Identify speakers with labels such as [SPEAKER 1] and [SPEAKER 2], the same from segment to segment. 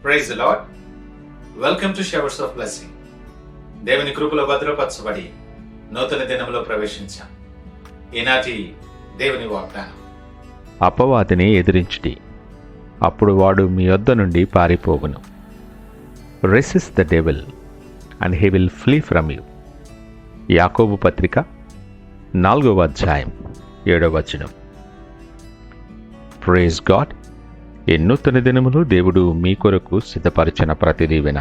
[SPEAKER 1] Praise the lord. Welcome to showers of blessing. దేవుని కృపలో భద్రపరచబడి నూతన దినంలో ప్రవేశించాం. ఈనాటి దేవుని వాగ్దానం,
[SPEAKER 2] అపవాదిని ఎదిరించుడి, అప్పుడు వాడు మీ యొద్ద నుండి పారిపోవును. Resist the devil and he will flee from you. యాకోబు పత్రిక 4వ అధ్యాయం 7వ వచనం. Praise god. ఈ నూతన దినములు దేవుడు మీ కొరకు సిద్ధపరిచిన ప్రతి దీవెన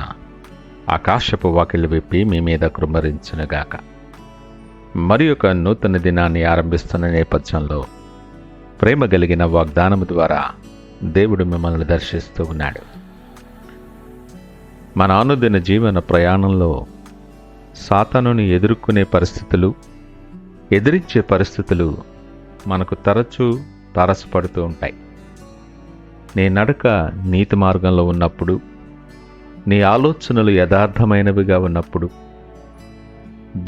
[SPEAKER 2] ఆకాశపు వాకిళ్ళు విప్పి మీ మీద కృమ్మరించునుగాక. మరి ఒక నూతన దినాన్ని ఆరంభిస్తున్న నేపథ్యంలో ప్రేమ కలిగిన వాగ్దానము ద్వారా దేవుడు మిమ్మల్ని దర్శిస్తూ ఉన్నాడు. మన అనుదిన జీవన ప్రయాణంలో సాతానుని ఎదుర్కొనే పరిస్థితులు, ఎదిరించే పరిస్థితులు మనకు తరచూ తారసపడుతూ ఉంటాయి. నీ నడక నీతి మార్గంలో ఉన్నప్పుడు, నీ ఆలోచనలు యథార్థమైనవిగా ఉన్నప్పుడు,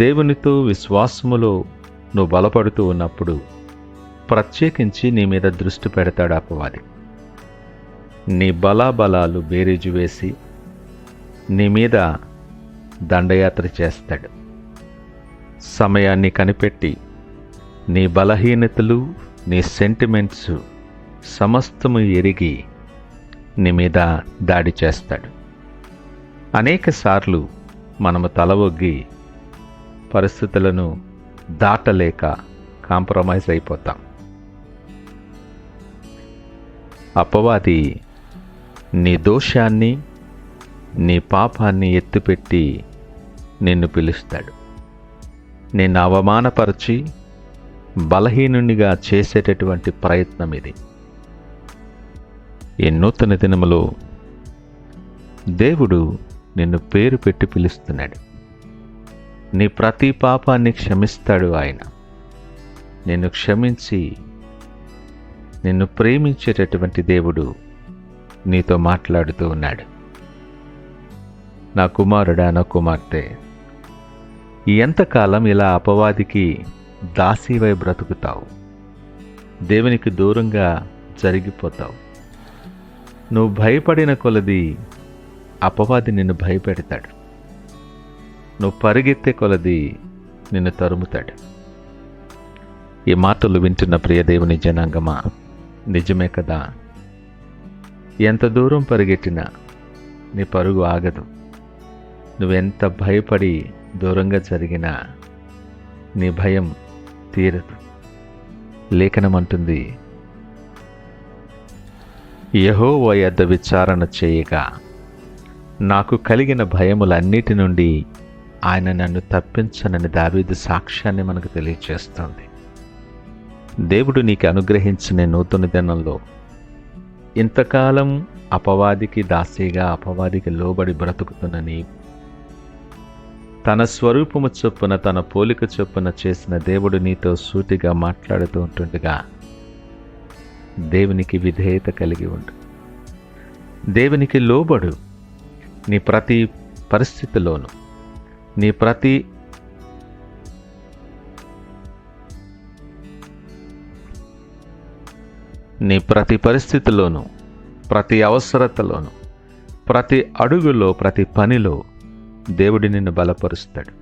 [SPEAKER 2] దేవునితో విశ్వాసములో నువ్వు బలపడుతూ ఉన్నప్పుడు ప్రత్యేకించి నీ మీద దృష్టి పెడతాడు అపవాది. నీ బలాబలాలు బేరీజు వేసి నీ మీద దండయాత్ర చేస్తాడు. సమయాన్ని కనిపెట్టి నీ బలహీనతలు, నీ సెంటిమెంట్స్ సమస్తము ఎరిగి నీ మీద దాడి చేస్తాడు. అనేక సార్లు మనము తలవొగ్గి పరిస్థితులను దాటలేక కాంప్రమైజ్ అయిపోతాం. అపవాది నీ దోషాన్ని, నీ పాపాన్ని ఎత్తిపెట్టి నిన్ను పిలుస్తాడు. నిన్ను అవమానపరిచి బలహీనునిగా చేసేటటువంటి ప్రయత్నం ఇది. ఈ నూతన దినములో దేవుడు నిన్ను పేరు పెట్టి పిలుస్తున్నాడు. నీ ప్రతి పాపాన్ని క్షమిస్తాడు ఆయన. నిన్ను క్షమించి నిన్ను ప్రేమించేటటువంటి దేవుడు నీతో మాట్లాడుతూ ఉన్నాడు. నా కుమారుడా, నా కుమార్తె, ఎంతకాలం ఇలా అపవాదికి దాసీవై బ్రతుకుతావు? దేవునికి దూరంగా జరిగిపోతావు. నువ్వు భయపడిన కొలది అపవాది నిన్ను భయపెడతాడు. నువ్వు పరిగెత్తే కొలది నిన్ను తరుముతాడు. ఈ మాటలు వింటున్న ప్రియ దేవుని జనాంగమా, నిజమే కదా? ఎంత దూరం పరిగెట్టినా నీ పరుగు ఆగదు. నువ్వెంత భయపడి దూరంగా జరిగినా నీ భయం తీరదు. లేఖనం అంటుంది, యెహోవా యొద్ద విచారణ చేయగా నాకు కలిగిన భయములన్నిటి నుండి ఆయన నన్ను తప్పించనని దావీదు సాక్ష్యాన్ని మనకు తెలియచేస్తుంది. దేవుడు నీకు అనుగ్రహించిన నూతన దినంలో ఇంతకాలం అపవాదికి దాసీగా, అపవాదికి లోబడి బ్రతుకుతున్న నీవు తన స్వరూపము చొప్పున, తన పోలిక చొప్పున చేసిన దేవుడు నీతో సూటిగా మాట్లాడుతూ ఉంటుండగా దేవునికి విధేయత కలిగి ఉండు. దేవునికి లోబడు. నీ ప్రతి పరిస్థితిలోనూ, నీ ప్రతి పరిస్థితిలోనూ, ప్రతి అవసరతలోనూ, ప్రతి అడుగులో, ప్రతి పనిలో దేవుడు నిన్ను బలపరుస్తాడు.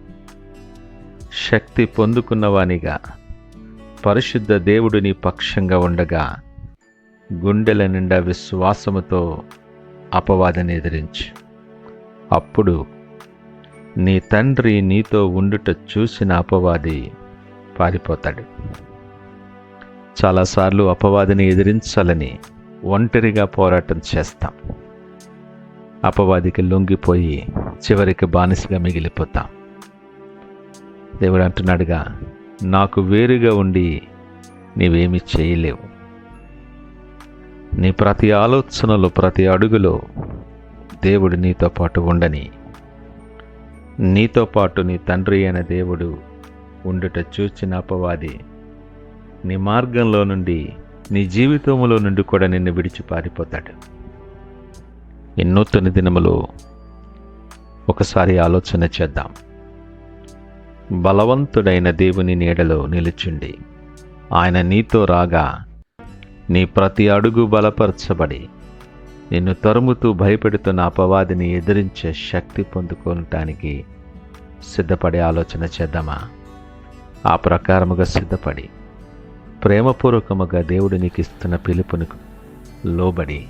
[SPEAKER 2] శక్తి పొందుకున్నవానిగా పరిశుద్ధ దేవుడు నీ పక్షంగా ఉండగా గుండెల నిండా విశ్వాసముతో అపవాదిని ఎదిరించు. అప్పుడు నీ తండ్రి నీతో ఉండుట చూసిన అపవాది పారిపోతాడు. చాలాసార్లు అపవాదిని ఎదిరించాలని ఒంటరిగా పోరాటం చేస్తాం. అపవాదికి లొంగిపోయి చివరికి బానిసగా మిగిలిపోతాం. దేవుడు అంటున్నాడుగా, నాకు వేరుగా ఉండి నీవేమీ చేయలేవు. నీ ప్రతి ఆలోచనలో, ప్రతి అడుగులో దేవుడు నీతో పాటు ఉండని, నీతో పాటు నీ తండ్రి అయిన దేవుడు ఉండుట చూచిన అపవాది నీ మార్గంలో నుండి, నీ జీవితంలో నుండి కూడా నిన్ను విడిచి పారిపోతాడు. ఈ నూతన దినములో ఒకసారి ఆలోచన చేద్దాం. బలవంతుడైన దేవుని నీడలో నిలుచుండి ఆయన నీతో రాగా నీ ప్రతి అడుగు బలపరచబడి నిన్ను తరుముతూ భయపెడుతున్న అపవాదిని ఎదిరించే శక్తి పొందుకోవటానికి సిద్ధపడే ఆలోచన చేద్దామా? ఆ ప్రకారముగా సిద్ధపడి ప్రేమపూర్వకముగా దేవుడు నీకు ఇస్తున్న పిలుపునికి లోబడి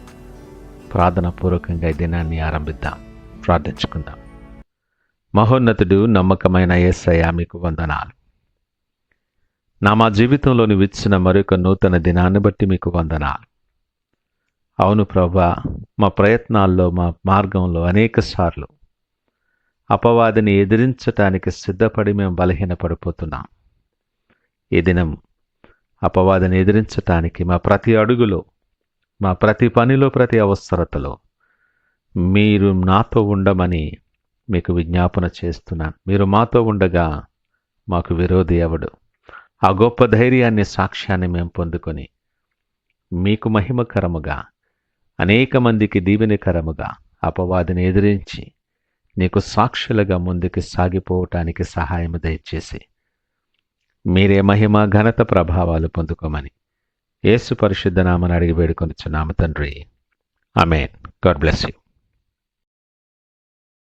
[SPEAKER 2] ప్రార్థనాపూర్వకంగా ఈ దినాన్ని ఆరంభిద్దాం. ప్రార్థించుకుందాం. మహోన్నతుడు, నమ్మకమైన యేసయ్య, మీకు వందనాలు. మా జీవితంలో నీవు ఇచ్చిన మరొక నూతన దినాన్ని బట్టి మీకు వందనాలు. అవును ప్రభా, మా ప్రయత్నాల్లో, మా మార్గంలో అనేక సార్లు అపవాదిని ఎదిరించటానికి సిద్ధపడి మేము బలహీనపడిపోతున్నాం. ఈ దినం అపవాదిని ఎదిరించటానికి మా ప్రతి అడుగులో, మా ప్రతి పనిలో, ప్రతి అవసరతలో మీరు నాతో ఉండమని మీకు విజ్ఞాపన చేస్తున్నాను. మీరు మాతో ఉండగా మాకు విరోధి ఎవడు? ఆ గొప్ప ధైర్యాన్ని, సాక్ష్యాన్ని మేము పొందుకొని మీకు మహిమకరముగా, అనేక మందికి దీవెనకరముగా అపవాదిని ఎదిరించి నీకు సాక్షులుగా ముందుకు సాగిపోవటానికి సహాయం దయచేసి మీరే మహిమ, ఘనత, ప్రభావాలు పొందుకోమని యేసు పరిశుద్ధ నామమున అడిగి వేడుకొనుచున్నాము తండ్రి. ఆమేన్. God bless you.